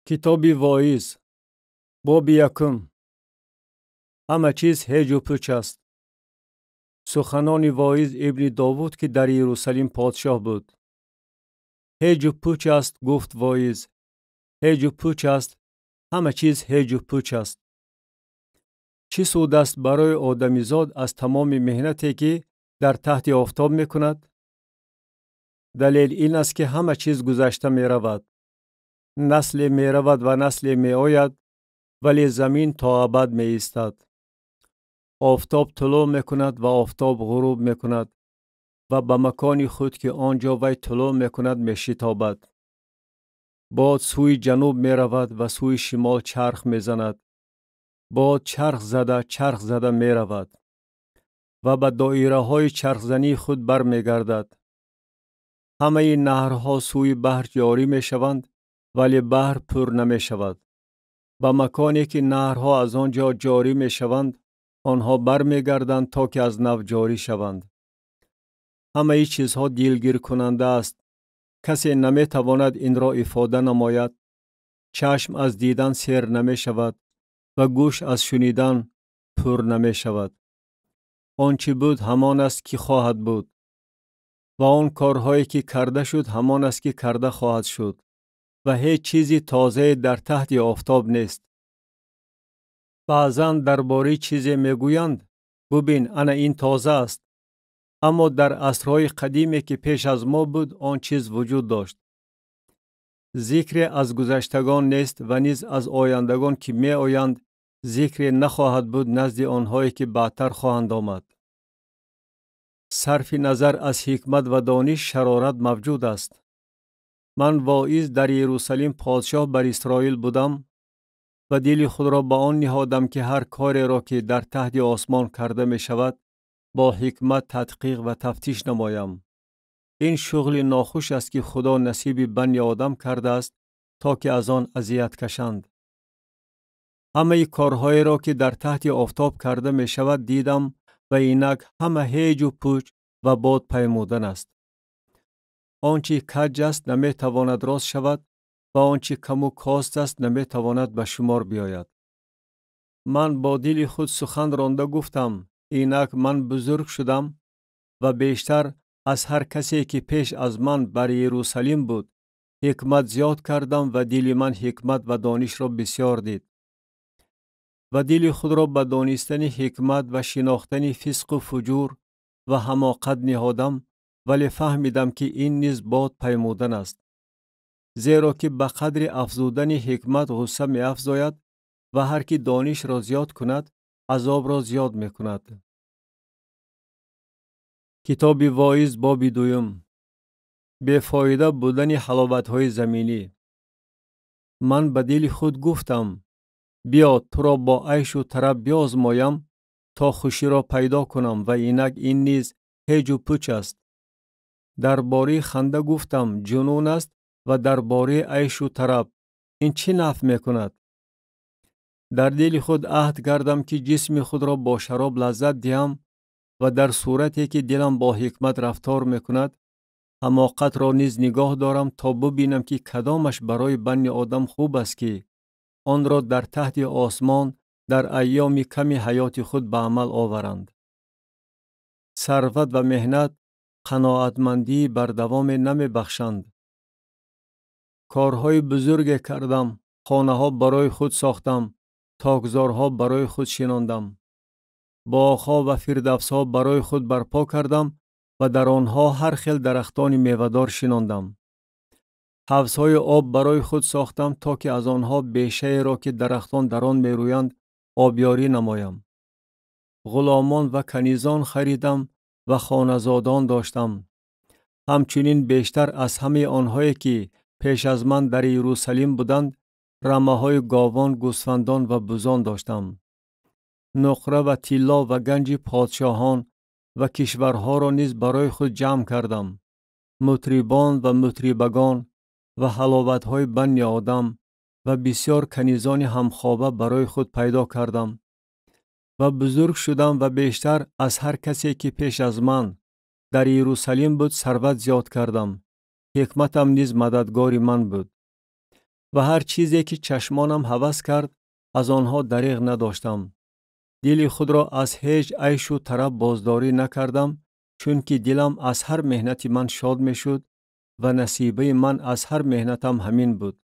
کتابی واعظ باب یکم. همه چیز هیج و پوچ است. سخنان واعظ ابن داوود که در یروشلیم پادشاه بود. هیج و پوچ است گفت واعظ. هیج و پوچ است. همه چیز هیج و پوچ است. چه سود است برای آدمیزاد از تمام مهنتی که در تحت آفتاب می کند؟ دلیل این است که همه چیز گذشته می رود. نسل می رود و نسل می آید، ولی زمین تا ابد می ایستد. آفتاب طلوع می کند و آفتاب غروب می کند و به مکان خود که آنجا وی طلوع می کند می شتابد. باد سوی جنوب می رود و سوی شمال چرخ می زند. باد چرخ زده می رود و به دایره های چرخ زنی خود بر می گردد. همه نهرها سوی بحر جاری می شوند، ولی بحر پر نمی شود. به مکانی که نهرها از آنجا جاری می شوند، آنها بر می گردند تا که از نو جاری شوند. همه چیزها دلگیر کننده است. کسی نمی تواند این را افاده نماید. چشم از دیدن سیر نمی شود و گوش از شنیدن پر نمی شود. آنچه بود همان است که خواهد بود و آن کارهایی که کرده شد همان است که کرده خواهد شد و هیچ چیزی تازه در تحت آفتاب نیست. بعضن درباره چیزی میگویند ببین انا این تازه است، اما در عصرهای قدیمی که پیش از ما بود آن چیز وجود داشت. ذکر از گذشتگان نیست و نیز از آیندگان که می آیند ذکر نخواهد بود نزد آنهایی که بعدتر خواهند آمد. صرف نظر از حکمت و دانش شرارت موجود است. من واعظ در یروشلیم پادشاه بر اسرائیل بودم و دل خود را به آن نهادم که هر کاری را که در تحت آسمان کرده می شود با حکمت تدقیق و تفتیش نمایم. این شغل ناخوش است که خدا نصیب بنی آدم کرده است تا که از آن اذیت کشند. همه کارهایی را که در تحت آفتاب کرده می شود دیدم و اینک همه هیج و پوچ و باد پیمودن است. آنچه کج است نمی تواند راست شود و آنچه کم و کاست است نمی تواند به شمار بیاید. من با دل خود سخن رانده گفتم اینک من بزرگ شدم و بیشتر از هر کسی که پیش از من بر یروشلیم بود حکمت زیاد کردم و دل من حکمت و دانش را بسیار دید و دل خود را به دانستن حکمت و شناختن فسق و فجور و حماقت نهادم، ولی فهمیدم که این نیز باد پیمودن است، زیرا که به قدر افزودن حکمت غصه می افزاید و هر کی دانش را زیاد کند عذاب را زیاد می کند. کتاب واعظ باب دوم. بیفایده بودن حلاوت های زمینی. من به دل خود گفتم بیا تو را با عیش و طرب بیازمایم تا خوشی را پیدا کنم و اینک این نیز هیج و پوچ است. درباره خنده گفتم جنون است و درباره عیش و طرب این چه نفع می کند؟ در دل خود عهد کردم که جسم خود را با شراب لذت دهم و در صورتی که دلم با حکمت رفتار می کند حماقت را نیز نگاه دارم تا ببینم که کدامش برای بنی آدم خوب است که آن را در تحت آسمان در ایام کمی حیات خود به عمل آورند. ثروت و مهنت قناعتمندی بر دوام نمی بخشند. کارهای بزرگ کردم، خانه ها برای خود ساختم، تاکزارها برای خود شناندم. باغها و فردوسها برای خود برپا کردم و در آنها هر خیل درختان میوه‌دار شناندم. حوضهای آب برای خود ساختم تا که از آنها بیشه را که درختان در آن میرویند آبیاری نمایم. غلامان و کنیزان خریدم و خانه‌زادان داشتم. همچنین بیشتر از همه آنهایی که پیش از من در یروشلیم بودند رمه‌های گاوان، گوسفندان و بزان داشتم. نقره و طلا و گنج پادشاهان و کشورها را نیز برای خود جمع کردم. مطربان و مطربگان و حلاوت‌های بنی آدم و بسیار کنیزان همخوابه برای خود پیدا کردم و بزرگ شدم و بیشتر از هر کسی که پیش از من در یروشلیم بود ثروت زیاد کردم. حکمتم نیز مددگار من بود و هر چیزی که چشمانم هوس کرد از آنها دریغ نداشتم. دل خود را از هیچ عیش و طرب بازداری نکردم، چون که دلم از هر مهنت من شاد می شد و نصیبه من از هر مهنتم همین بود.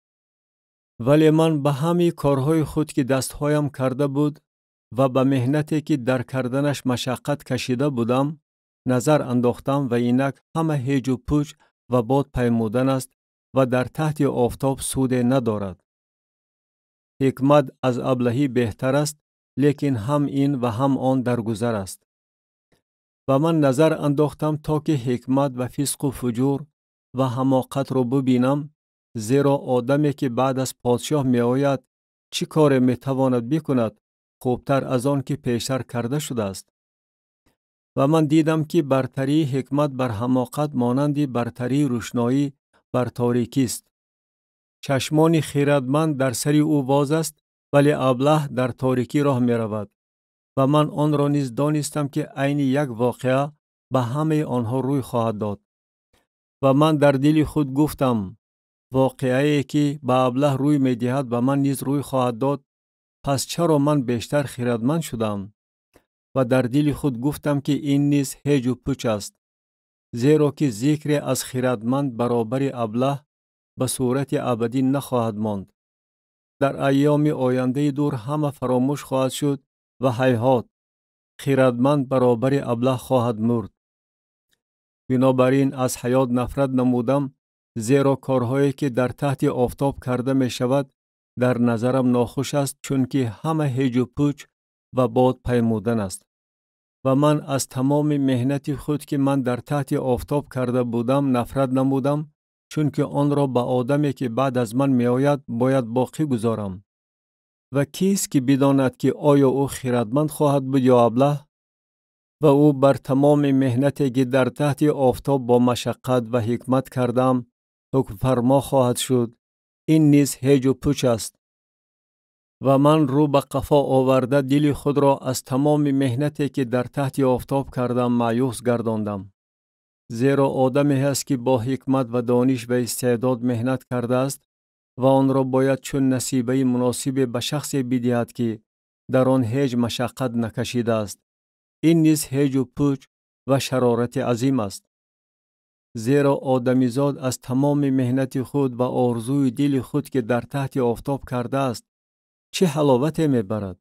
ولی من به همه کارهای خود که دستهایم کرده بود و به مهنتی که در کردنش مشقت کشیده بودم نظر انداختم و اینک همه هیج و پوچ و باد پیمودن است و در تحت آفتاب سود ندارد. حکمت از ابلهی بهتر است، لیکن هم این و هم آن در گذر است. و من نظر انداختم تا که حکمت و فسق و فجور و حماقت را ببینم، زیرا آدمی که بعد از پادشاه می آید چی کار می تواند بکند خوبتر از آن که پیشتر کرده شده است. و من دیدم که برتری حکمت بر حماقت مانند برتری روشنایی بر تاریکی است. چشمان خیرتمند در سر او باز است، ولی ابله در تاریکی راه می رود. و من آن را نیز دانستم که عین یک واقعه به همه آنها روی خواهد داد. و من در دل خود گفتم واقعه‌ای که به ابله روی می دهد به من نیز روی خواهد داد، پس چرا من بیشتر خیرتمند شدم؟ و در دل خود گفتم که این نیز هیج و پوچ است، زیرا که ذکر از خیرتمند برابر ابله به صورت ابدی نخواهد ماند. در ایام آینده دور همه فراموش خواهد شد و هیهات خیرتمند برابر ابله خواهد مرد. بنابراین از حیات نفرت نمودم، زیرا کارهایی که در تحت آفتاب کرده می شود در نظرم ناخوش است، چون که همه هیج و پوچ و باد پیمودن است. و من از تمام مهنت خود که من در تحت آفتاب کرده بودم نفرت نمودم، چون که آن را به آدمی که بعد از من می آید باید باقی گذارم. و کیست که بداند که آیا او خیرتمند خواهد بود یا ابله؟ و او بر تمام مهنتی که در تحت آفتاب با مشقت و حکمت کردم حکم فرما خواهد شد. این نیز هیج و پوچ است. و من رو به قفا آورده دل خود را از تمام مهنتی که در تحت آفتاب کردم مایوس گرداندم. زیرا آدمی هست که با حکمت و دانش و استعداد مهنت کرده است و آن را باید چون نصیبه مناسب به شخصی بدهد که در آن هیچ مشقت نکشیده است. این نیز هیج و پوچ و شرارت عظیم است. زیرا آدمیزاد از تمام مهنت خود و آرزوی دل خود که در تحت آفتاب کرده است چه حلاوت می برد؟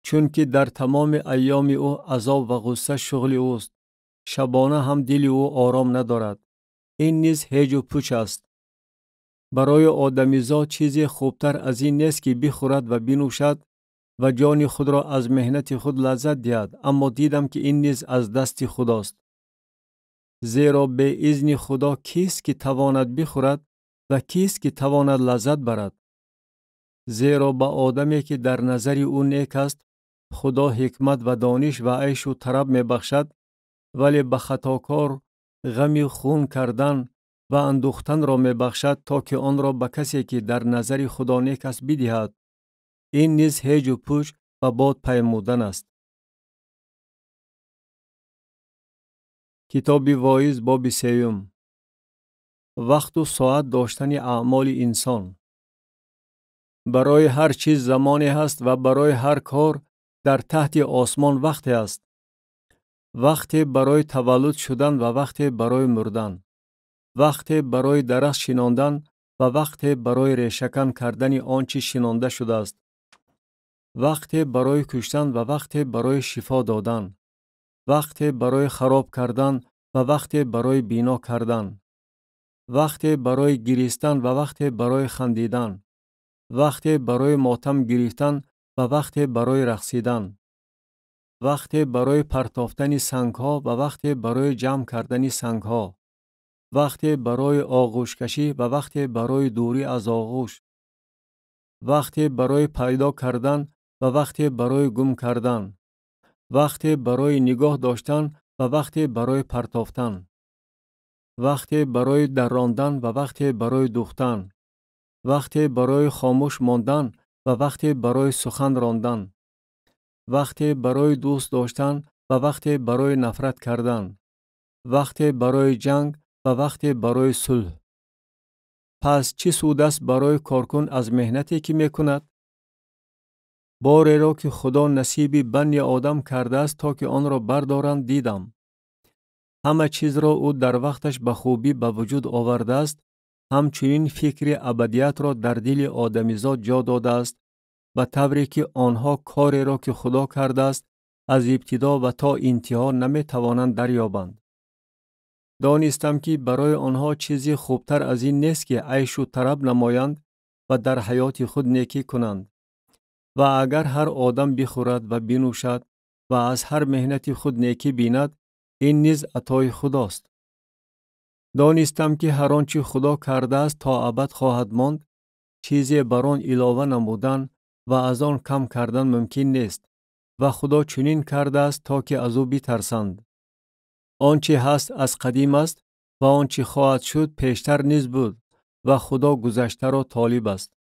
چون که در تمام ایام او عذاب و غصه شغل اوست، شبانه هم دل او آرام ندارد. این نیز هیج و پوچ است. برای آدمیزاد چیزی خوبتر از این نیست که بخورد و بنوشد و جان خود را از مهنت خود لذت دهد، اما دیدم که این نیز از دست خداست. زیرا به اذن خدا کیست که تواند بخورد و کیست که تواند لذت برد؟ زیرا به آدمی که در نظر او نیک است خدا حکمت و دانش و عیش و طرب می بخشد، ولی به خطاکار غم خون کردن و اندوختن را می بخشد تا که آن را به کسی که در نظر خدا نیک است بدهد. این نیز هیج و پوچ و باد پیمودن است. کتاب واعظ باب 3. وقت و ساعت داشتن اعمال انسان. برای هر چیز زمانی هست و برای هر کار در تحت آسمان وقت است. وقت برای تولد شدن و وقت برای مردن. وقت برای درخت شناندن و وقت برای ریشه‌کن کردن آنچه شنانده شده است. وقت برای کشتن و وقت برای شفا دادن. وقت برای خراب کردن و وقت برای بینا کردن. وقت برای گریستن و وقت برای خندیدن. وقت برای ماتم گرفتن و وقت برای رقصیدن. وقت برای پرتافتن سنگ‌ها و وقت برای جمع کردن سنگ‌ها. وقت برای آغوش کشی و وقت برای دوری از آغوش. وقت برای پیدا کردن و وقت برای گم کردن. وقت برای نگاه داشتن و وقت برای پرتافتن. وقت برای دراندن و وقت برای دوختن. وقت برای خاموش ماندن و وقت برای سخن راندن. وقت برای دوست داشتن و وقت برای نفرت کردن. وقت برای جنگ و وقت برای صلح. پس چه سود است برای کارکن از مهنتی که میکند؟ باری را که خدا نصیب بنی آدم کرده است تا که آن را بردارند دیدم. همه چیز را او در وقتش به خوبی به وجود آورده است. همچنین فکر ابدیت را در دل آدمیزاد جا داده است، به طوری که آنها کاری را که خدا کرده است از ابتدا و تا انتها نمی توانند دریابند. دانستم که برای آنها چیزی خوبتر از این نیست که عیش و طرب نمایند و در حیات خود نیکی کنند. و اگر هر آدم بخورد و بنوشد و از هر مهنت خود نیکی بیند، این نیز عطای خداست. دانستم که هر آنچه خدا کرده است تا ابد خواهد ماند، چیزی بر آن علاوه نمودن و از آن کم کردن ممکن نیست و خدا چنین کرده است تا که از او بترسند. آنچه هست از قدیم است و آنچه خواهد شد پیشتر نیز بود و خدا گذشته را طالب است.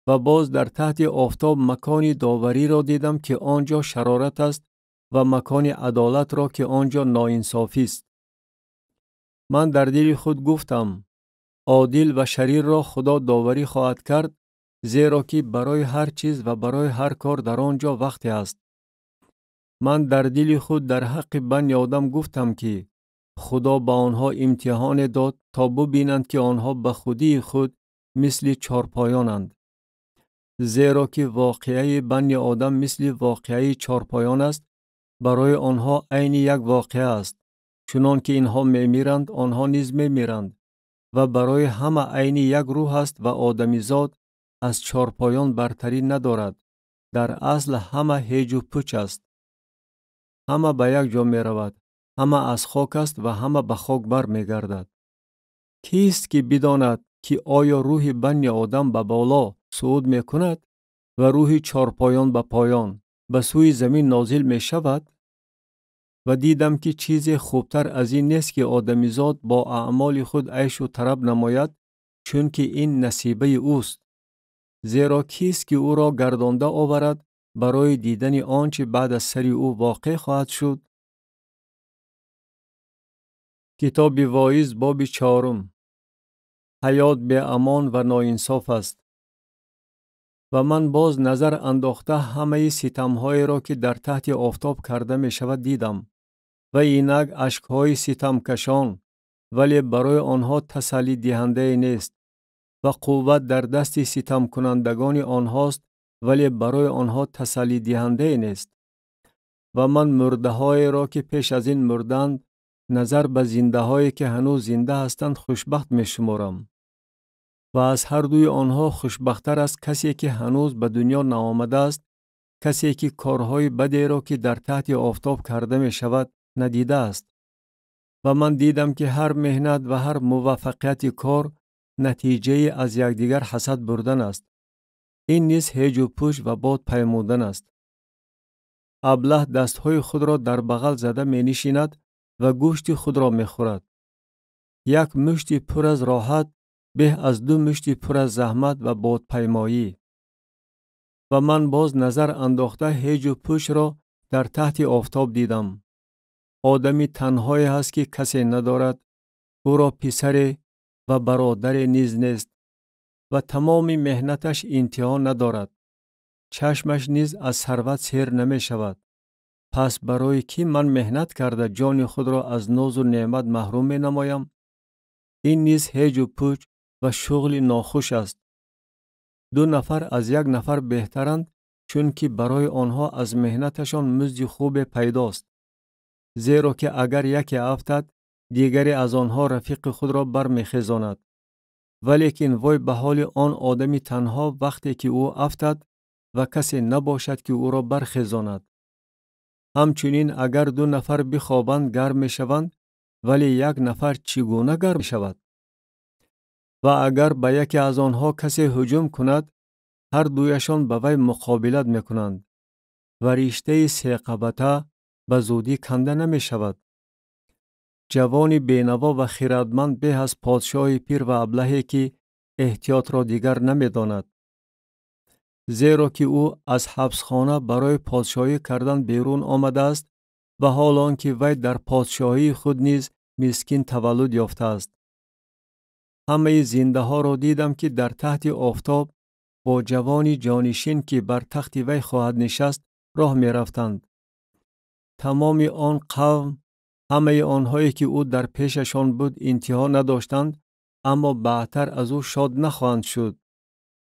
و باز در تحت آفتاب مکانی داوری را دیدم که آنجا شرارت است و مکان عدالت را که آنجا ناانصافی است. من در دل خود گفتم عادل و شریر را خدا داوری خواهد کرد، زیرا که برای هر چیز و برای هر کار در آنجا وقتی است. من در دل خود در حق بنی آدم گفتم که خدا به آنها امتحان داد تا ببینند که آنها به خودی خود مثل چارپایانند. زیرا که واقعه بنی آدم مثل واقعه چارپایان است، برای آنها عین یک واقعه است. چنان که اینها میمیرند آنها نیز میمیرند و برای همه عین یک روح است و آدمیزاد از چارپایان برتری ندارد. در اصل همه هیج و پوچ است. همه به یک جا می رود. همه از خاک است و همه به خاک بر می گردد. کیست که بداند که آیا روح بنی آدم به بالا صعود می کند و روح چارپایان به پایان به سوی زمین نازل می شود؟ و دیدم که چیز خوبتر از این نیست که آدمیزاد با اعمال خود عیش و طرب نماید، چون که این نصیبه اوست. زیرا کیست که او را گردانده آورد برای دیدن آنچه بعد از سر او واقع خواهد شد؟ کتاب واعظ باب 4. حیات بی امان و ناانصاف است. و من باز نظر انداخته همه ستم‌های را که در تحت آفتاب کرده می شود دیدم و اینک اشک‌های ستم کشان، ولی برای آنها تسلی دهنده نیست و قوت در دست ستم کنندگان آنهاست، ولی برای آنها تسلی دهنده نیست. و من مرده های را که پیش از این مردند نظر به زنده هایی که هنوز زنده هستند خوشبخت می شمارم. و از هر دوی آنها خوشبختر است کسی که هنوز به دنیا نآمده است، کسی که کارهای بدی را که در تحت آفتاب کرده می شود ندیده است. و من دیدم که هر مهنت و هر موفقیت کار نتیجه از یکدیگر حسد بردن است. این نیز هیج و پوچ و باد پیمودن است. ابله دستهای خود را در بغل زده می نشیند و گوشت خود را می خورد. یک مشت پر از راحت به از 2 مشت پر از زحمت و باد پیمایی. و من باز نظر انداخته هیج و پوچ را در تحت آفتاب دیدم. آدمی تنهایی هست که کسی ندارد، او را پسر و برادر نیز نیست و تمام مهنتش انتها ندارد. چشمش نیز از ثروت سیر نمی شود. پس برای کی من مهنت کرده جان خود را از ناز و نعمت محروم می نمایم؟ این نیز هیج و پوچ و شغل ناخوش است. 2 نفر از 1 نفر بهترند، چون که برای آنها از مهنتشان مزد خوب پیداست. زیرا که اگر یکی افتد، دیگری از آنها رفیق خود را برمیخیزاند. ولیکن وای به حال آن آدمی تنها وقتی که او افتد و کسی نباشد که او را برخیزاند. همچنین اگر 2 نفر بخوابند گرم میشوند، ولی 1 نفر چگونه گرم میشود؟ و اگر به یکی از آنها کسی هجوم کند، هر دویشان به وی مقابلت میکنند و رشته سیقبته به زودی کنده نمی شود. جوان بینوا و خردمند به از پادشاه پیر و ابلهی که احتیاط را دیگر نمی داند. زیرا که او از حبسخانه برای پادشاهی کردن بیرون آمده است و حال آنکه وی در پادشاهی خود نیز مسکین تولد یافته است. همه زنده ها را دیدم که در تحت آفتاب با جوانی جانشین که بر تخت وی خواهد نشست راه می رفتند. تمام آن قوم، همه آنهایی که او در پیششان بود انتها نداشتند، اما بعدتر از او شاد نخواهند شد.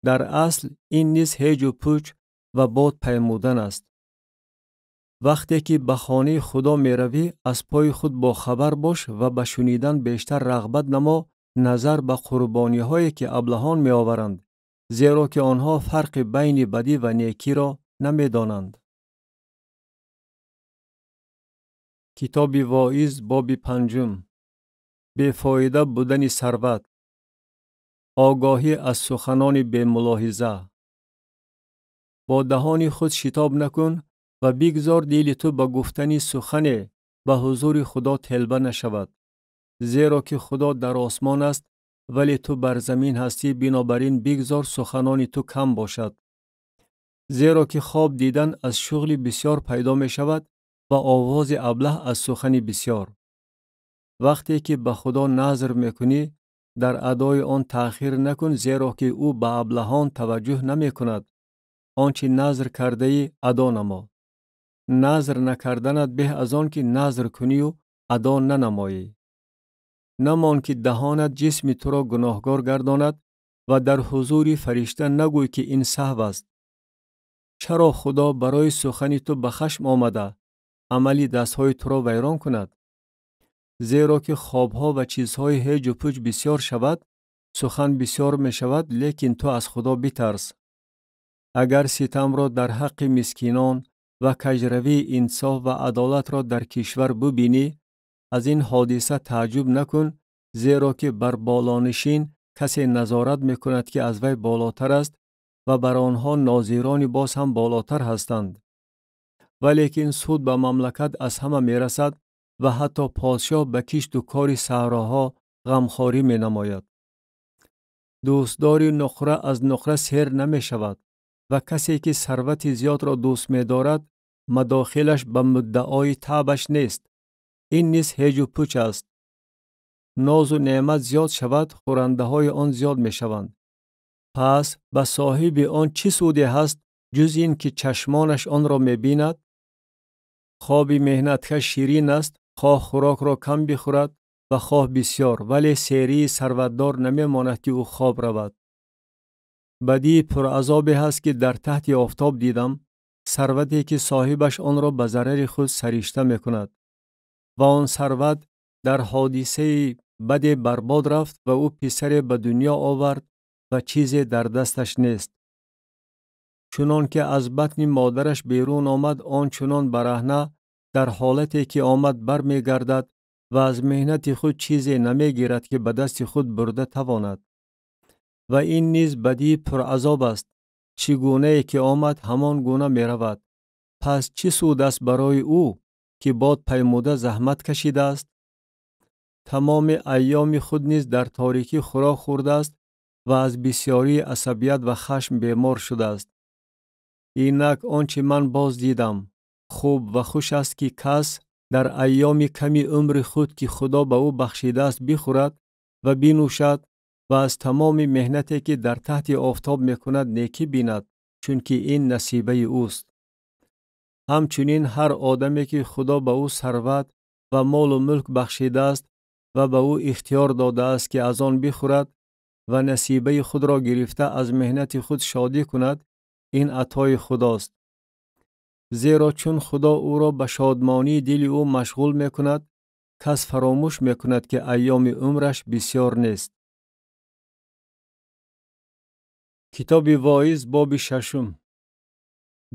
در اصل این نیز هیج و پوچ و باد پیمودن است. وقتی که به خانه خدا می روی، از پای خود با خبر باش و به شنیدن بیشتر رغبت نما نظر به قربانی هایی که ابلهان می آورند، زیرا که آنها فرق بین بدی و نیکی را نمی دانند. کتاب واعظ باب 5. بی‌فایده بودن ثروت. آگاهی از سخنان بی ملاحظه. با دهان خود شتاب نکن و بگذار دل تو به گفتن سخن به حضور خدا طلبه نشود، زیرا که خدا در آسمان است ولی تو بر زمین هستی، بنابراین بگذار سخنان تو کم باشد. زیرا که خواب دیدن از شغل بسیار پیدا می شود و آواز ابله از سخن بسیار. وقتی که به خدا نظر میکنی، در ادای آن تأخیر نکن، زیرا که او به ابلهان توجه نمی کند. آنچه نظر کرده ای ادا نما. نظر نکردنت به از آن که نظر کنی و ادا ننمایی. نمان که دهانت جسم تو را گناهکار گرداند و در حضور فرشته نگوی که این سهو است. چرا خدا برای سخن تو به خشم آمده عملی دستهای تو را ویران کند؟ زیرا که خوابها و چیزهای هیج و پوچ بسیار شود، سخن بسیار می شود، لیکن تو از خدا بترس. اگر ستم را در حق مسکینان و کجروی انصاف و عدالت را در کشور ببینی، از این حادثه تعجب نکن، زیرا که بر بالانشین کسی نظارت می کند که از وی بالاتر است و بر آنها ناظران باز هم بالاتر هستند. ولیکن سود به مملکت از همه می رسد و حتی پادشاه به کشت و کار صحراها غمخواری می نماید. دوستداری نقره از نقره سیر نمی شود و کسی که ثروت زیاد را دوست می دارد مداخلش به مدعای تعبش نیست. این نیز هیج و پوچ است. ناز و نعمت زیاد شود، خورنده های آن زیاد می شوند. پس به صاحب آن چی سودی هست جز این که چشمانش آن را می بیند؟ خواب مهنتکش شیرین است، خواه خوراک را کم بخورد و خواه بسیار، ولی سیری ثروتدار نمی ماند که او خواب رود. بدی پر عذابی هست که در تحت آفتاب دیدم، ثروتی که صاحبش آن را به ضرر خود سرشته می کند و آن ثروت در حادثه بد برباد رفت و او پسر به دنیا آورد و چیزی در دستش نیست. چنان که از بطن مادرش بیرون آمد، آن چنان برهنه در حالتی که آمد بر می گردد و از مهنت خود چیزی نمی گیرد که به دست خود برده تواند. و این نیز بدی پر عذاب است. چگونه که آمد همان گونه می رود. پس چه سود است برای او که باد پیموده زحمت کشیده است؟ تمام ایام خود نیز در تاریکی خوراک خورده است و از بسیاری عصبیت و خشم بیمار شده است. اینک آنچه من باز دیدم، خوب و خوش است که کس در ایام کمی عمر خود که خدا به او بخشیده است بخورد و بنوشد و از تمام مهنتی که در تحت آفتاب میکند نیکی بیند، چون که این نصیبه اوست. همچنین هر آدمی که خدا به او ثروت و مال و ملک بخشیده است و به او اختیار داده است که از آن بخورد و نصیبه خود را گرفته از مهنت خود شادی کند، این عطای خداست. زیرا چون خدا او را به شادمانی دل او مشغول می کند، کس فراموش می کند که ایام عمرش بسیار نیست. کتاب واعظ باب 6.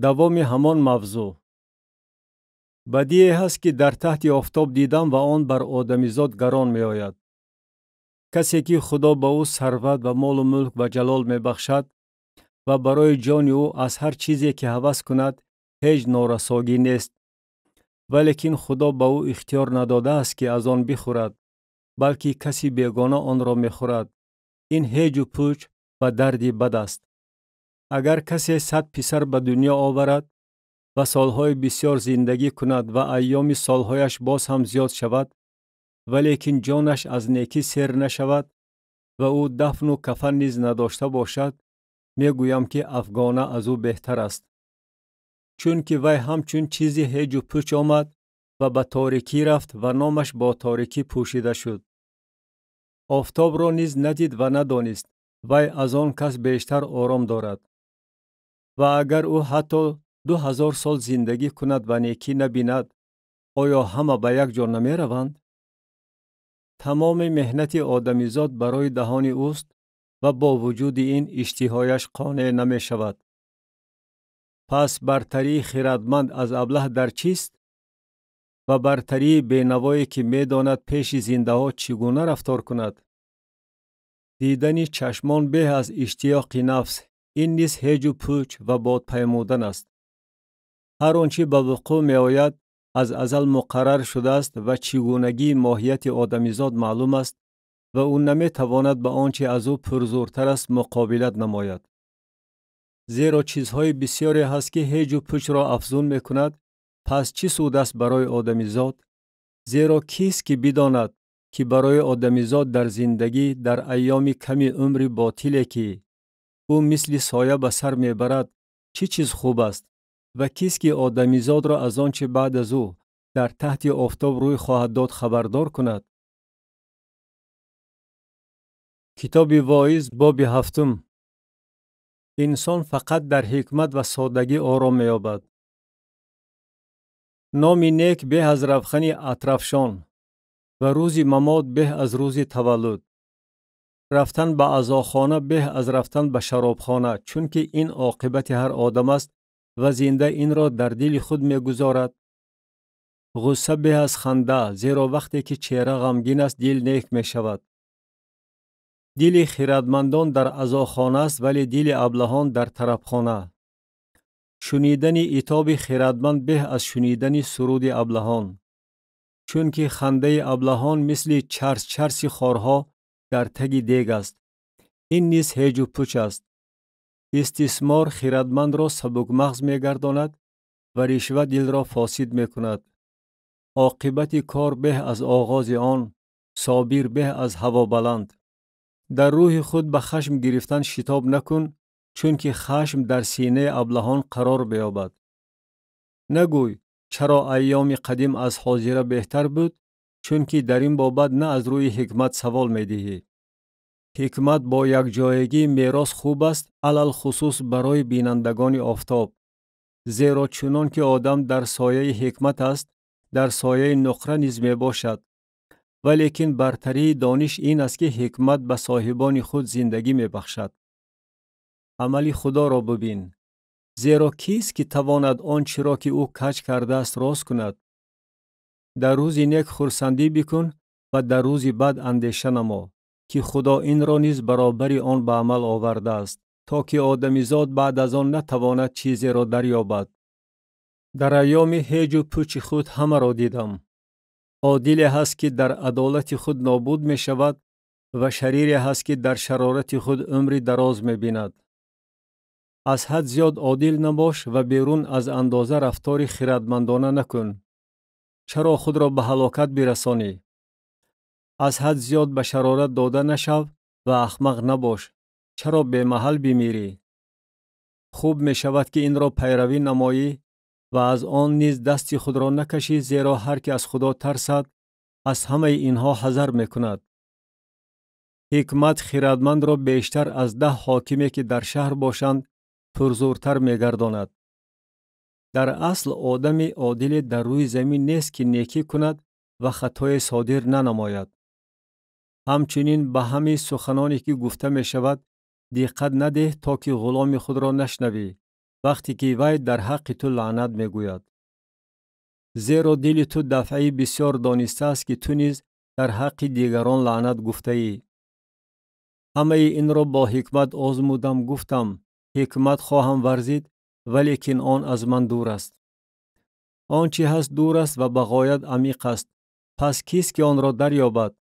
دوام همان موضوع. بدی هست که در تحت آفتاب دیدم و آن بر آدمیزاد گران می آید. کسی که خدا به او ثروت و مال و ملک و جلال می بخشد و برای جان او از هر چیزی که هوس کند هیچ نارساگی نیست، ولیکن خدا به او اختیار نداده است که از آن بخورد، بلکه کسی بیگانه آن را می خورد. این هیج و پوچ و دردی بد است. اگر کسی 100 پسر به دنیا آورد و سالهای بسیار زندگی کند و ایام سالهایش باز هم زیاد شود، ولیکن جانش از نیکی سیر نشود، و او دفن و کفن نیز نداشته باشد، میگویم که افگانه از او بهتر است. چون که وی همچون چیزی هیچ و پوچ آمد و به تاریکی رفت و نامش با تاریکی پوشیده شد. آفتاب را نیز ندید و ندانست، وی از آن کس بیشتر آرام دارد. و اگر او حتی 2000 سال زندگی کند و نیکی نبیند، آیا همه به یک جا نمی روند؟ تمام مهنت آدمیزاد برای دهان اوست و با وجود این اشتهایش قانع نمی شود. پس برتری خردمند از ابله در چیست؟ و برتری بینوایی که می داند پیش زنده ها چگونه رفتار کند؟ دیدن چشمان به از اشتیاق نفس، این نیز هیچ و پوچ و باد پیمودن است. هر آنچه به وقوع می آید از ازل مقرر شده است و چگونگی ماهیت آدمیزاد معلوم است و او نمی تواند به آنچه از او پرزورتر است مقابلت نماید. زیرا چیزهای بسیاری هست که هیچ و پوچ را افزون می کند، پس چی سود است برای آدمیزاد؟ زیرا کیست که بداند که برای آدمیزاد در زندگی در ایام کمی عمر باطلی که او مثل سایه به سر می برد چی چیز خوب است؟ و کیست که آدمیزاد را از آنچه بعد از او در تحت آفتاب روی خواهد داد خبردار کند؟ کتاب واعظ باب 7. انسان فقط در حکمت و سادگی آرام می یابد. نام نیک به از رفخن اطرافشان و روز ممات به از روز تولد. رفتن به عزاخانه به از رفتن به شرابخانه، چون که این عاقبت هر آدم است و زنده این را در دل خود می گذارد. غصه به از خنده، زیرا وقتی که چهره غمگین است دل نیک می شود. دل خردمندان در عزاخانه است ولی دل ابلهان در طربخانه. شنیدن عتاب خردمند به از شنیدن سرود ابلهان، چون که خنده ابلهان مثل چرس خارها در تگ دیگ است. این نیز هیچ و پوچ است. استثمار خردمند را سبک مغز می گرداند و رشوه دل را فاسد می کند. عاقبت کار به از آغاز آن، صابر به از هوا بلند. در روح خود به خشم گرفتن شتاب نکن، چون که خشم در سینه ابلهان قرار بیابد. نگوی چرا ایام قدیم از حاضره بهتر بود، چون که در این بابت نه از روی حکمت سوال می دهی. حکمت با یک جایگی میراث خوب است، علل خصوص برای بینندگان آفتاب. زیرا چنان که آدم در سایه حکمت است، در سایه نقره نیز می باشد. ولیکن برتری دانش این است که حکمت به صاحبان خود زندگی می بخشد. عمل خدا را ببین. زیرا کیست که تواند آنچه را که او کج کرده است راست کند؟ در روز نیک خرسندی بکن و در روز بد اندیشه نما، که خدا این را نیز برابر آن به عمل آورده است، تا که آدمیزاد بعد از آن نتواند چیزی را دریابد. در ایام هیج و پوچ خود همه را دیدم. عادلی هست که در عدالت خود نابود می شود و شریری هست که در شرارت خود عمری دراز می بیند. از حد زیاد عادل نباش و بیرون از اندازه رفتار خردمندانه نکن. چرا خود را به هلاکت برسانی؟ از حد زیاد به شرارت داده نشو و احمق نباش. چرا به محل بمیری؟ خوب می شود که این را پیروی نمایی و از آن نیز دست خود را نکشی، زیرا هر که از خدا ترسد از همه اینها حذر می کند. حکمت خردمند را بیشتر از 10 حاکمی که در شهر باشند پرزورتر می گرداند. در اصل آدم عادل در روی زمین نیست که نیکی کند و خطای صادر ننماید. همچنین به همه سخنانی که گفته می شود دقت نده تا که غلام خود را نشنوی وقتی که وی در حق تو لعنت می گوید. زیرا دل تو دفعی بسیار دانسته است که تو نیز در حق دیگران لعنت گفته ای. همه این را با حکمت آزمودم، گفتم حکمت خواهم ورزید، ولیکن آن از من دور است. آنچه هست دور است و به غایت عمیق است، پس کیست که آن را دریابد؟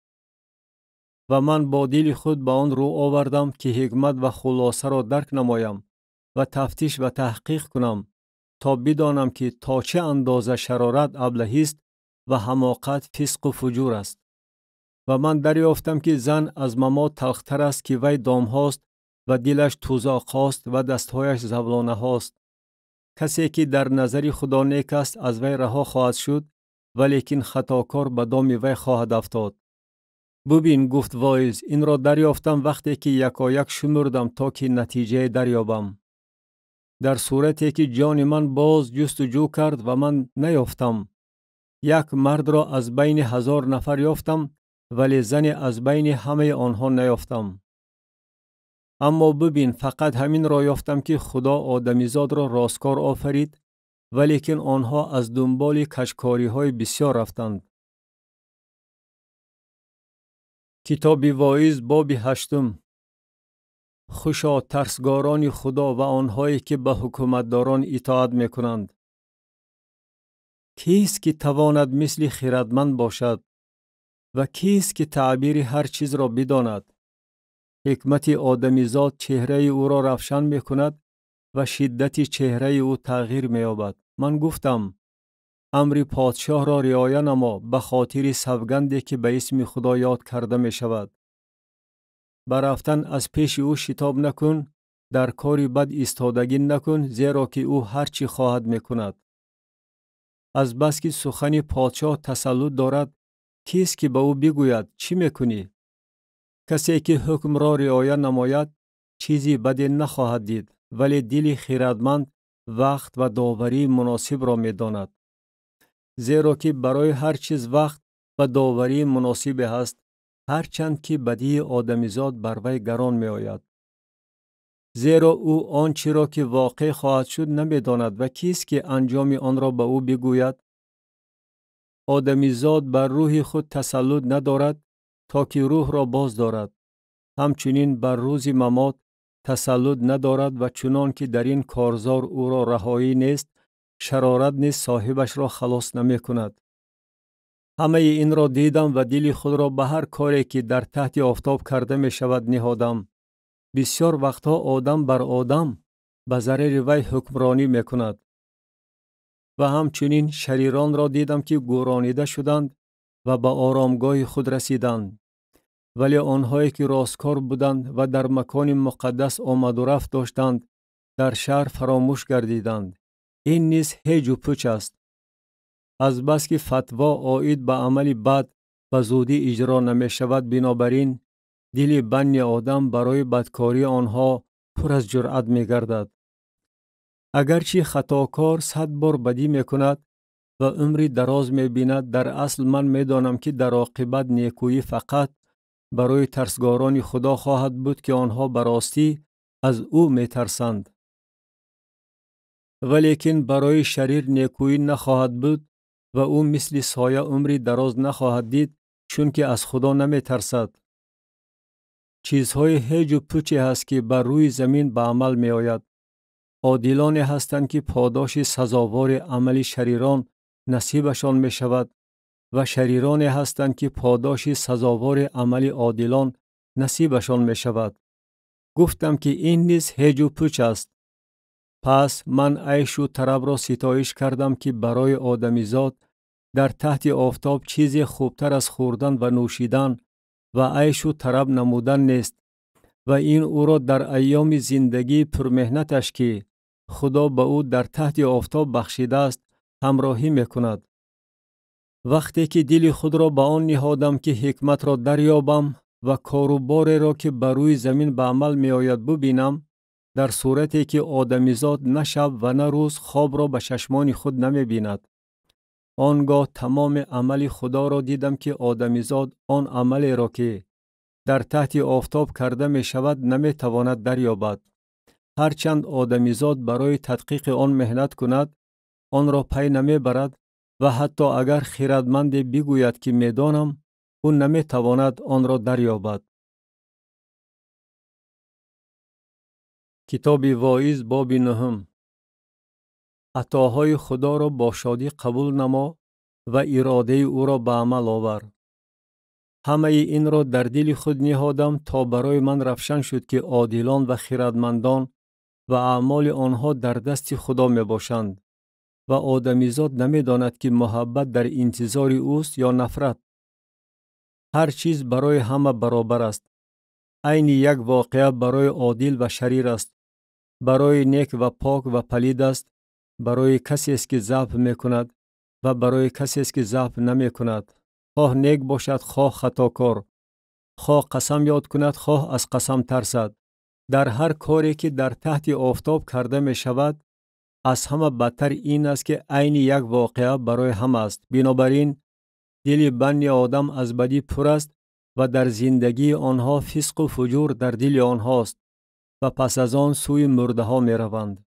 و من با دل خود به آن رو آوردم که حکمت و خلاصه را درک نمایم و تفتیش و تحقیق کنم تا بدانم که تا چه اندازه شرارت ابلهی است و حماقت فسق و فجور است. و من دریافتم که زن از ممات تلختر است که وی دام هاست و دلش توزاق هاست و دستهایش زولانه هاست. کسی که در نظر خدا نیک است از وی رها خواهد شد، ولیکن خطاکار به دام وی خواهد افتاد. ببین گفت واعظ، این را دریافتم وقتی که یکایک شمردم تا که نتیجه دریابم. در صورتی که جان من باز جستجو کرد و من نیافتم. یک مرد را از بین 1000 نفر یافتم، ولی زن از بین همه آنها نیافتم. اما ببین فقط همین را یافتم که خدا آدمیزاد را راستکار آفرید، ولیکن آنها از دنبال کجکاری های بسیار رفتند. کتاب واعظ باب 8. خوشا ترسگاران خدا و آنهایی که به حکومتداران اطاعت میکنند. کیست که تواند مثل خردمند باشد و کیست که تعبیر هر چیز را بداند؟ حکمت آدمیزاد چهره او را روشن میکند و شدت چهره او تغییر می‌یابد. من گفتم امر پادشاه را رعایت نما به خاطر سوگندی که به اسم خدا یاد کرده می شود. برفتن از پیش او شتاب نکن، در کاری بد ایستادگی نکن، زیرا که او هر چی خواهد میکند. از بس که سخن پادشاه تسلط دارد، کیست که به او بگوید چی میکنی؟ کسی که حکم را رعایت نماید چیزی بدی نخواهد دید، ولی دل خردمند وقت و داوری مناسب را میداند. زیرا که برای هر چیز وقت و داوری مناسب است، هرچند که بدی آدمیزاد بر وی گران می آید. زیرا او آنچه را که واقع خواهد شد نمیداند و کیست که انجام آن را به او بگوید؟ آدمیزاد بر روح خود تسلط ندارد تا که روح را باز دارد. همچنین بر روز ممات تسلط ندارد و چنان که در این کارزار او را رهایی نیست، شرارت نیز صاحبش را خلاص نمی کند. همه این را دیدم و دل خود را به هر کاری که در تحت آفتاب کرده می شود نهادم. بسیار وقتها آدم بر آدم به ضرر وی حکمرانی می کند. و همچنین شریران را دیدم که گورانیده شدند و به آرامگاه خود رسیدند. ولی آنهایی که راستکار بودند و در مکان مقدس آمد و رفت داشتند، در شهر فراموش گردیدند. این نیز هیج و پوچ است. از بس که فتوا عاید به عمل بد به زودی اجرا نمی شود، بنابراین دل بنی آدم برای بدکاری آنها پر از جرأت می گردد. اگرچه خطاکار 100 بار بدی می کند و عمری دراز می بیند، در اصل من می دانم که در عاقبت نیکویی فقط برای ترسگاران خدا خواهد بود که آنها براستی از او می ترسند. ولیکن برای شریر نیکویی نخواهد بود و او مثل سایه عمری دراز نخواهد دید، چون که از خدا نمی ترسد. چیزهای هیج و پوچی هست که بر روی زمین به عمل می آید. عادلانی هستند که پاداش سزاوار عمل شریران نصیبشان می شود و شریرانی هستند که پاداش سزاوار عمل عادلان نصیبشان می شود. گفتم که این نیز هیج و پوچ است. پس من عیش و طرب را ستایش کردم که برای آدمیزاد در تحت آفتاب چیزی خوبتر از خوردن و نوشیدن و عیش و طرب نمودن نیست و این او را در ایام زندگی پرمهنتش که خدا به او در تحت آفتاب بخشیده است همراهی میکند. وقتی که دل خود را به آن نهادم که حکمت را دریابم و کاروباری را که بر روی زمین به عمل می آید ببینم، در صورتی که آدمیزاد نه شب و نه روز خواب را به چشمان خود نمی بیند. آنگاه تمام عمل خدا را دیدم که آدمیزاد آن عملی را که در تحت آفتاب کرده می شود نمی تواند دریابد. هرچند آدمیزاد برای تدقیق آن مهنت کند، آن را پی نمی برد و حتی اگر خردمند بگوید که می دانم، او نمی تواند آن را دریابد. کتاب واعظ باب 9. عطاهای خدا را با شادی قبول نما و اراده او را به عمل آور. همه این را در دل خود نهادم تا برای من روشن شد که عادلان و خردمندان و اعمال آنها در دست خدا می باشند و آدمیزاد نمی داند که محبت در انتظار اوست یا نفرت. هر چیز برای همه برابر است. عین یک واقعه برای عادل و شریر است. برای نیک و پاک و پلید است. برای کسی است که ضعف میکند و برای کسی است که ضعف نمیکند. خواه نیک باشد خواه خطاکار. خواه قسم یاد کند خواه از قسم ترسد. در هر کاری که در تحت آفتاب کرده می شود، از همه بدتر این است که عین یک واقعه برای همه است. بنابراین دل بنی آدم از بدی پر است و در زندگی آنها فسق و فجور در دل آنهاست و پس از آن سوی مرده ها می روند.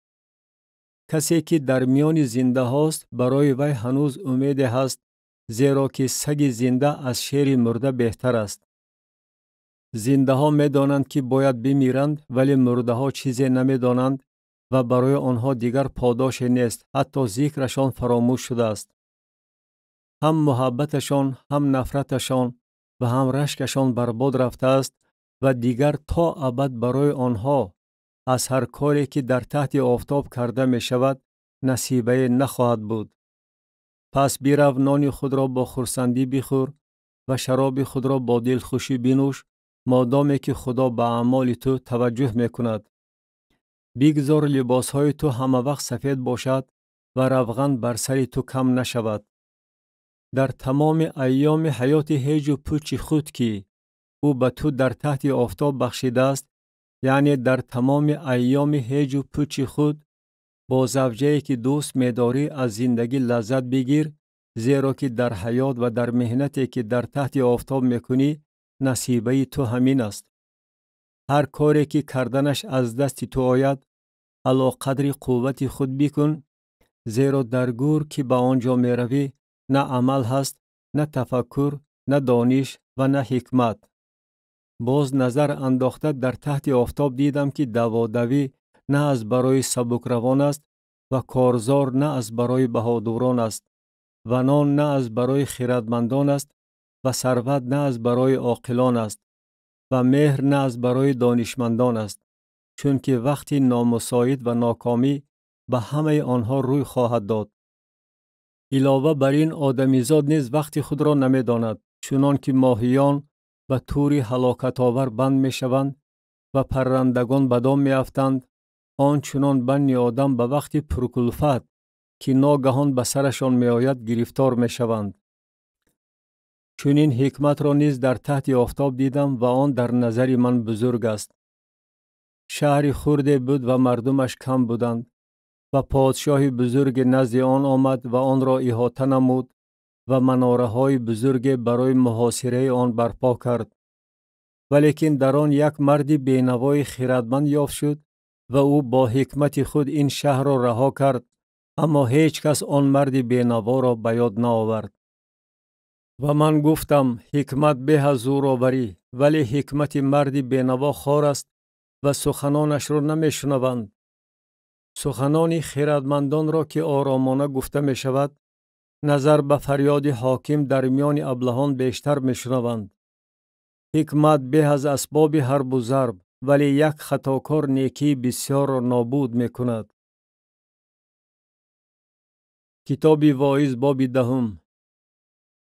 کسی که در میان زنده هاست برای وی هنوز امید هست، زیرا که سگ زنده از شیر مرده بهتر است. زنده ها می دانند که باید بمیرند، ولی مرده ها چیزی نمی دانند و برای آنها دیگر پاداش نیست، حتی ذکرشان فراموش شده است. هم محبتشان، هم نفرتشان و هم رشکشان برباد رفته است و دیگر تا ابد برای آنها از هر کاری که در تحت آفتاب کرده می شود نصیبه نخواهد بود. پس بیرو نان خود را با خرسندی بخور و شراب خود را با دلخوشی بنوش، مادامی که خدا به اعمال تو توجه می کند. بگذار لباس های تو همه وقت سفید باشد و روغن بر سر تو کم نشود. در تمام ایام حیات هیج و پوچ خود که او به تو در تحت آفتاب بخشیده است، یعنی در تمام ایام هیج و پوچ خود با زوجه‌ای که دوست می‌داری از زندگی لذت بگیر، زیرا که در حیات و در مهنتی که در تحت آفتاب می‌کنی نصیبه تو همین است. هر کاری که کردنش از دست تو آید، علا قدر قوت خود بکن، زیرا در گور که به آنجا می‌روی نه عمل هست، نه تفکر، نه دانش و نه حکمت. باز نظر انداخته در تحت آفتاب دیدم که دوادوی نه از برای سبکروان است و کارزار نه از برای بهادوران است و نان نه از برای خردمندان است و ثروت نه از برای عاقلان است و مهر نه از برای دانشمندان است، چون که وقتی نامساعد و ناکامی به همه آنها روی خواهد داد. علاوه بر این آدمیزاد نیز وقت خود را نمی داند، چنان که ماهیان به طور هلاکت آور بند می شوند و پرندگان به دام می افتند، آنچنان بنی آدم به وقت پرکلفت که ناگهان به سرشان می آید گرفتار می شوند. چون این حکمت را نیز در تحت آفتاب دیدم و آن در نظر من بزرگ است. شهر خرد بود و مردمش کم بودند و پادشاه بزرگ نزد آن آمد و آن را احاطه نمود و مناره های بزرگ برای محاصره آن برپا کرد. ولیکن در آن یک مرد بینوای خردمند یافت شد و او با حکمت خود این شهر را رها کرد، اما هیچ کس آن مرد بینوا را به یاد نآورد. و من گفتم حکمت به از زورآوری، ولی حکمت مرد بینوا خوار است و سخنانش را نمیشنوند. سخنان خردمندان را که آرامانه گفته می شود، نظر به فریاد حاکم در میان ابلهان بیشتر میشنوند. حکمت به از اسباب حرب و ضرب، ولی یک خطاکار نیکی بسیار را نابود می کند. کتاب واعظ باب 10.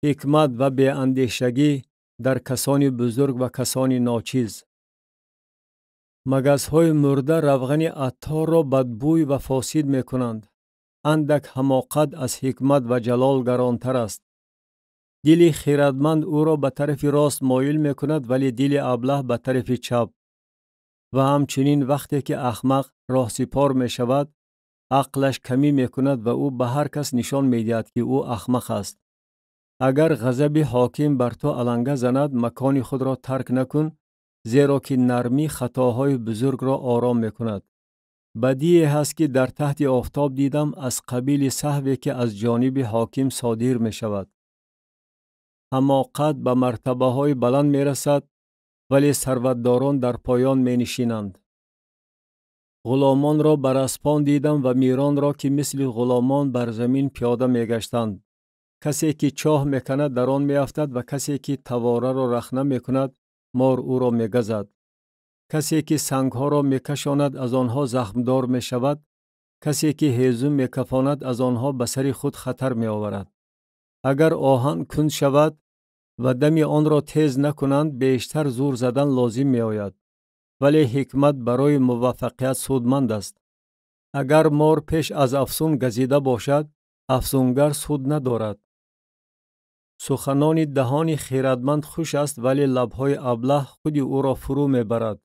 حکمت و بی اندیشگی در کسان بزرگ و کسان ناچیز. مگس‌های مرده روغن عطار را بدبوی و فاسد می کنند. اندک حماقت از حکمت و جلال گرانتر است. دل خردمند او را به طرف راست مایل می کند، ولی دل ابله به طرف چپ. و همچنین وقتی که احمق راه سپار می شود، عقلش کمی می کند و او به هر کس نشان می دهد که او احمق است. اگر غضب حاکم بر تو علنگه زند، مکان خود را ترک نکن، زیرا که نرمی خطاهای بزرگ را آرام می کند. بدیعی هست که در تحت آفتاب دیدم از قبیل سهوی که از جانب حاکم صادر می شود. حماقت به مرتبه های بلند می رسد، ولی ثروتداران در پایان می نشینند. غلامان را بر اسپان دیدم و میران را که مثل غلامان بر زمین پیاده می گشتند. کسی که چاه می کند در آن می افتد و کسی که تواره را رخنه می کند مار او را می گزد. کسی که سنگ ها را می کشاند از آنها زخمدار می شود. کسی که هیزم می کفاند از آنها به سر خود خطر می آورد. اگر آهن کند شود و دم آن را تیز نکنند بیشتر زور زدن لازم می آید. ولی حکمت برای موفقیت سودمند است. اگر مار پیش از افسون گزیده باشد، افسونگر سود ندارد. سخنان دهان خیرتمند خوش است ولی لبهای ابله خود او را فرو می برد.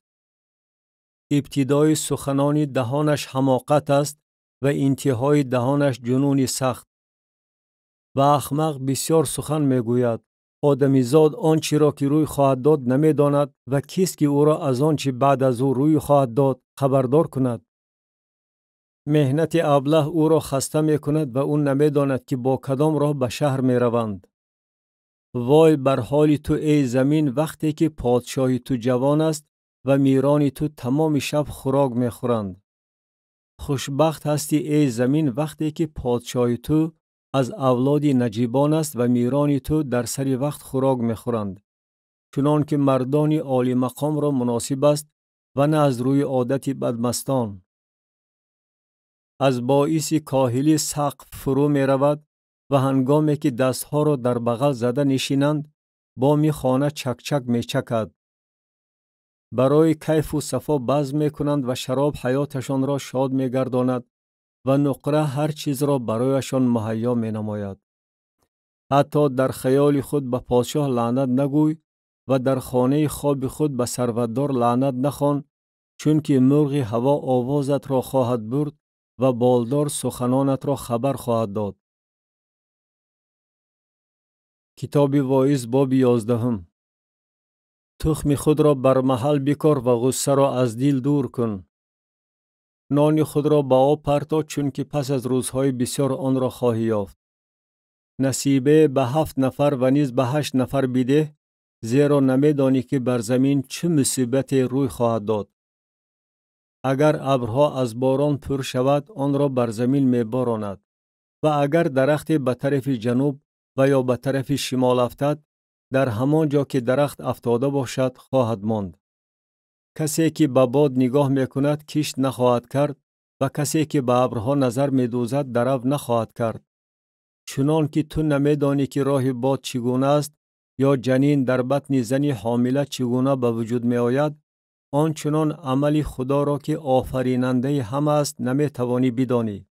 ابتدای سخنان دهانش حماقت است و انتهای دهانش جنون سخت. و احمق بسیار سخن می گوید. آدمیزاد آنچه را که روی خواهد داد نمی داند و کیست که او را از آنچه بعد از او روی خواهد داد خبردار کند. مهنت ابله او را خسته می کند و او نمی داند که با کدام راه به شهر می روند. وای بر حال تو ای زمین وقتی که پادشاه تو جوان است و میران تو تمام شب خوراک می خورند. خوشبخت هستی ای زمین وقتی که پادشاه تو از اولاد نجیبان است و میران تو در سر وقت خوراک می خورند. چنان که مردان عالی مقام را مناسب است و نه از روی عادت بدمستان. از باعث کاهلی سقف فرو می رود و هنگامی که دستها را در بغل زده نشینند بامی خانه چک چک می چکد. برای کیف و صفا بزم می کنند و شراب حیاتشان را شاد می گرداند و نقره هر چیز را برایشان مهیا می نماید. حتی در خیال خود به پادشاه لعنت نگوی و در خانه خواب خود به ثروتدار لعنت نخوان، چون که مرغ هوا آوازت را خواهد برد و بالدار سخنانت را خبر خواهد داد. کتاب واعظ باب 11. تخم خود را بر محل بکار و غصه را از دل دور کن. نان خود را به آب پرتاب چون که پس از روزهای بسیار آن را خواهی یافت. نصیبه به 7 نفر و نیز به 8 نفر بده، زیرا نمیدانی که بر زمین چه مصیبت روی خواهد داد. اگر ابرها از باران پر شود آن را بر زمین می باراند و اگر درخت به طرف جنوب و یا به طرف شمال افتد در همان جا که درخت افتاده باشد خواهد ماند. کسی که به باد نگاه می کند کشت نخواهد کرد و کسی که به ابرها نظر می دوزد درو نخواهد کرد. چنان که تو نمیدانی که راه باد چگونه است یا جنین در بطن زنی حامله چگونه به وجود می آید، آنچنان عمل خدا را که آفریننده همه است نمی توانی بدانی.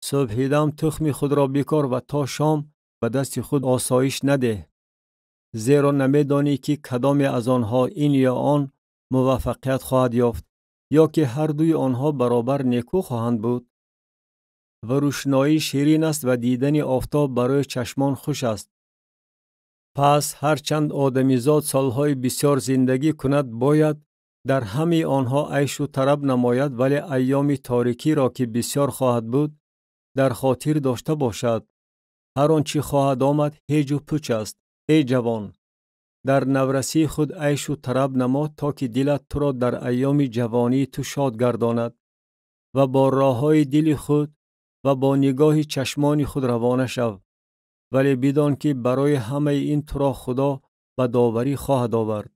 صبح دم تخم خود را بکار و تا شام به دست خود آسایش نده، زیرا نمیدانی که کدام از آنها این یا آن موفقیت خواهد یافت یا که هر دوی آنها برابر نیکو خواهند بود. و روشنایی شیرین است و دیدن آفتاب برای چشمان خوش است. پس هرچند آدمیزاد سالهای بسیار زندگی کند باید در همه آنها عیش و طرب نماید، ولی ایام تاریکی را که بسیار خواهد بود در خاطر داشته باشد. هر آنچه خواهد آمد هیچ و پوچ است. ای جوان، در نورسی خود عیش و طرب نما تا که دلت تو را در ایام جوانی تو شاد گرداند و با راههای دل خود و با نگاه چشمان خود روانه شو. ولی بدان که برای همه این تو را خدا به داوری خواهد آورد.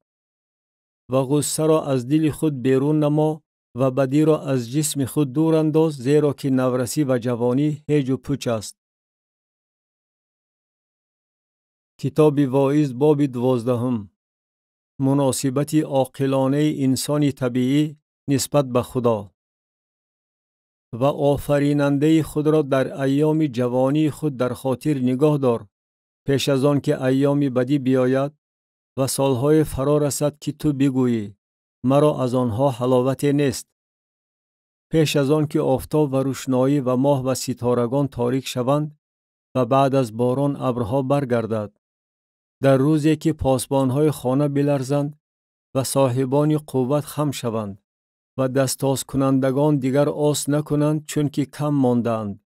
و غصه را از دل خود بیرون نما و بدی را از جسم خود دور انداز، زیرا که نورسی و جوانی هیچ و پوچ است. کتاب واعظ باب 12. مناسبت عاقلانه انسان طبیعی نسبت به خدا. و آفریننده خود را در ایام جوانی خود در خاطر نگاه دار، پیش از آن که ایام بدی بیاید و سالهای فرا رسد که تو بگویی مرا از آنها حلاوت نیست. پیش از آن که آفتاب و روشنایی و ماه و ستارگان تاریک شوند و بعد از باران ابرها برگردد. در روزی که پاسبانهای خانه بلرزند و صاحبان قوت خم شوند و دستاز کنندگان دیگر آس نکنند چون که کم ماندند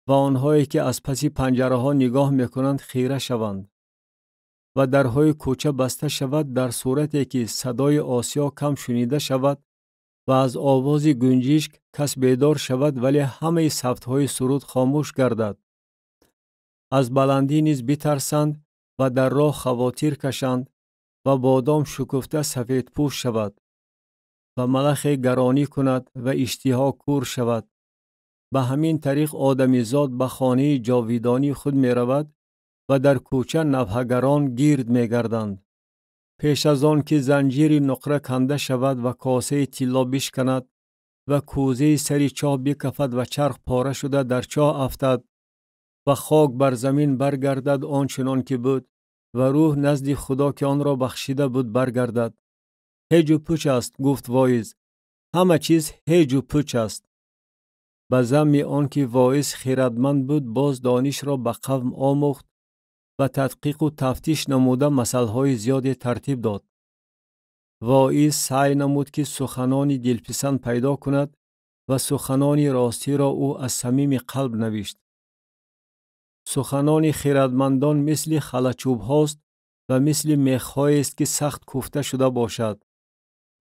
و آنهایی که از پس پنجره ها نگاه میکنند خیره شوند و درهای کوچه بسته شود در صورتی که صدای آسیا کم شنیده شود و از آواز گنجشک کس بیدار شود ولی همه صفتهای سرود خاموش گردد. از بلندی نیز بترسند و در راه خواطر کشند و بادام شکفته سفید پوش شود و ملخ گرانی کند و اشتها کور شود. به همین طریق آدمیزاد به خانه جاویدانی خود می رود و در کوچه نوحگران گرد می گردند. پیش از آن که زنجیر نقره کنده شود و کاسه طلا بشکند و کوزه سری چاه بکفد و چرخ پاره شده در چاه افتد و خاک بر زمین برگردد آنچنان که بود و روح نزد خدا که آن را بخشیده بود برگردد. هیچ و پوچ است، گفت واعظ. همه چیز هیچ و پوچ است. به ضمن آن که واعظ خیرتمند بود، باز دانش را به قوم آموخت و تدقیق و تفتیش نموده مسائل زیادی ترتیب داد. واعظ سعی نمود که سخنان دلپسند پیدا کند و سخنان راستی را او از صمیم قلب نوشت. سخنان خیرتمندان مثل خلچوب هاست و مثل میخ‌هایی است که سخت کوفته شده باشد.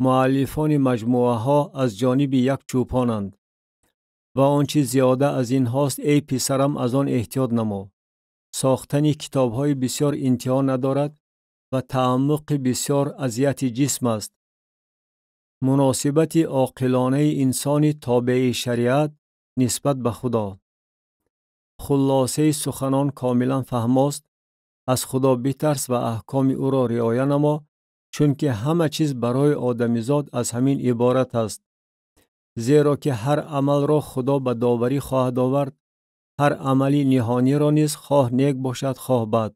مؤلفان مجموعه ها از جانب یک چوپانند و آنچه زیاده از این هاست ای پسرم از آن احتیاط نما. ساختن کتاب های بسیار انتها ندارد و تعمق بسیار اذیت جسم است. مناسبت عاقلانه انسان تابع شریعت نسبت به خدا. خلاصه سخنان کاملا فهم است. از خدا بترس و احکام او را رعایت نما، چون که همه چیز برای آدمیزاد از همین عبارت است. زیرا که هر عمل را خدا به داوری خواهد آورد، هر عملی نهانی را نیز، خواه نیک باشد خواه بد.